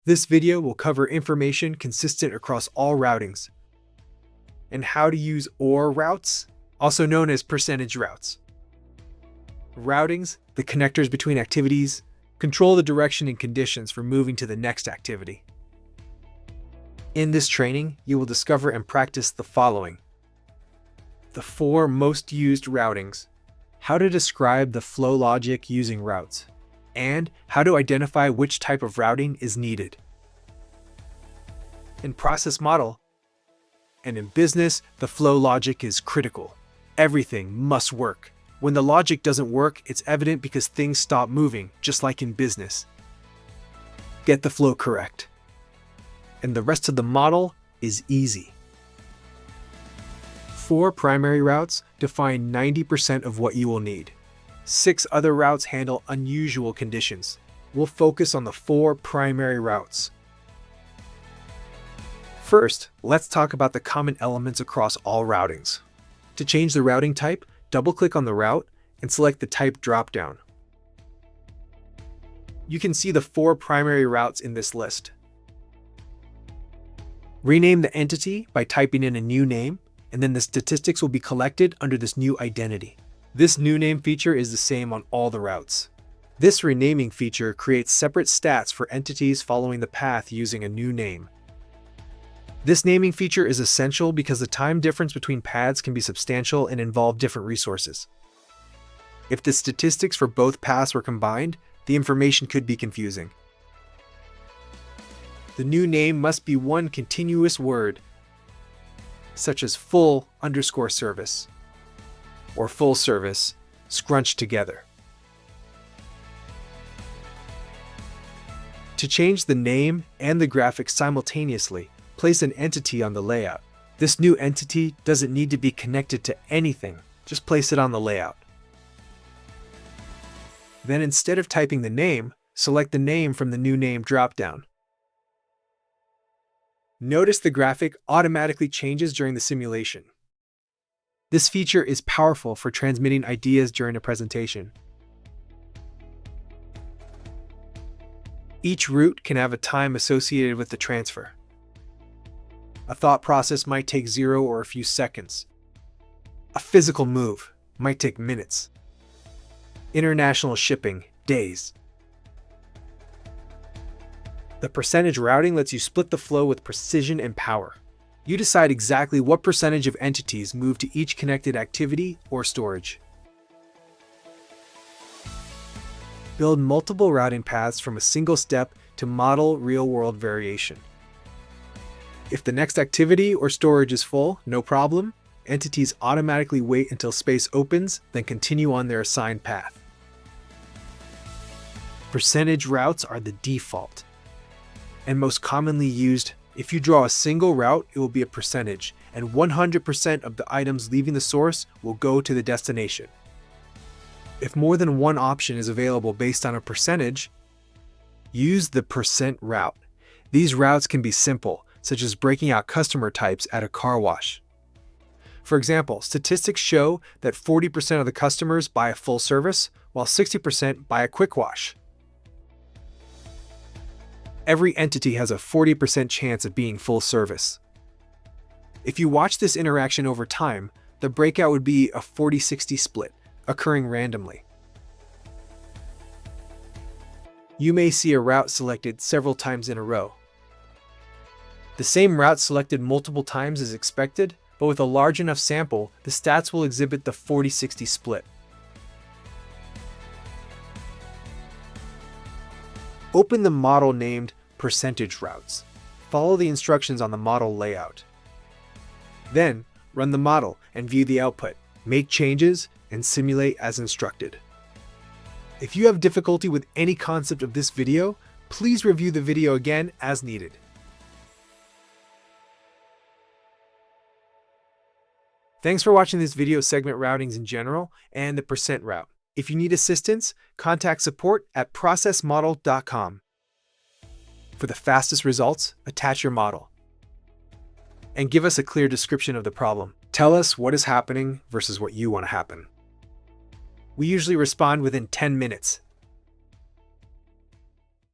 This video will cover information consistent across all routings and how to use OR routes, also known as percentage routes. Routings, the connectors between activities, control the direction and conditions for moving to the next activity. In this training, you will discover and practice the following: the 4 most used routings, how to describe the flow logic using routes, and how to identify which type of routing is needed. In ProcessModel and in business, the flow logic is critical. Everything must work. When the logic doesn't work, it's evident because things stop moving, just like in business. Get the flow correct, and the rest of the model is easy. 4 primary routes define 90% of what you will need. 6 other routes handle unusual conditions. We'll focus on the 4 primary routes. First, let's talk about the common elements across all routings. To change the routing type, double-click on the route and select the Type dropdown. You can see the 4 primary routes in this list. Rename the entity by typing in a new name, and then the statistics will be collected under this new identity. This new name feature is the same on all the routes. This renaming feature creates separate stats for entities following the path using a new name. This naming feature is essential because the time difference between paths can be substantial and involve different resources. If the statistics for both paths were combined, the information could be confusing. The new name must be one continuous word, such as full_service or full service scrunched together. To change the name and the graphics simultaneously, place an entity on the layout. This new entity doesn't need to be connected to anything, just place it on the layout. Then instead of typing the name, select the name from the new name dropdown. Notice the graphic automatically changes during the simulation. This feature is powerful for transmitting ideas during a presentation. Each route can have a time associated with the transfer. A thought process might take 0 or a few seconds. A physical move might take minutes. International shipping, days. The percentage routing lets you split the flow with precision and power. You decide exactly what percentage of entities move to each connected activity or storage. Build multiple routing paths from a single step to model real-world variation. If the next activity or storage is full, no problem. Entities automatically wait until space opens, then continue on their assigned path. Percentage routes are the default and most commonly used. If you draw a single route, it will be a percentage, and 100% of the items leaving the source will go to the destination. If more than one option is available based on a percentage, use the percent route. These routes can be simple, such as breaking out customer types at a car wash. For example, statistics show that 40% of the customers buy a full service, while 60% buy a quick wash. Every entity has a 40% chance of being full service. If you watch this interaction over time, the breakout would be a 40-60 split, occurring randomly. You may see a route selected several times in a row. The same route selected multiple times is expected, but with a large enough sample, the stats will exhibit the 40-60 split. Open the model named percentage routes. Follow the instructions on the model layout. Then, run the model and view the output. Make changes and simulate as instructed. If you have difficulty with any concept of this video, please review the video again as needed. Thanks for watching this video segment routings in general and the percent route. If you need assistance, contact support at ProcessModel.com. For the fastest results, attach your model. And give us a clear description of the problem. Tell us what is happening versus what you want to happen. We usually respond within 10 minutes.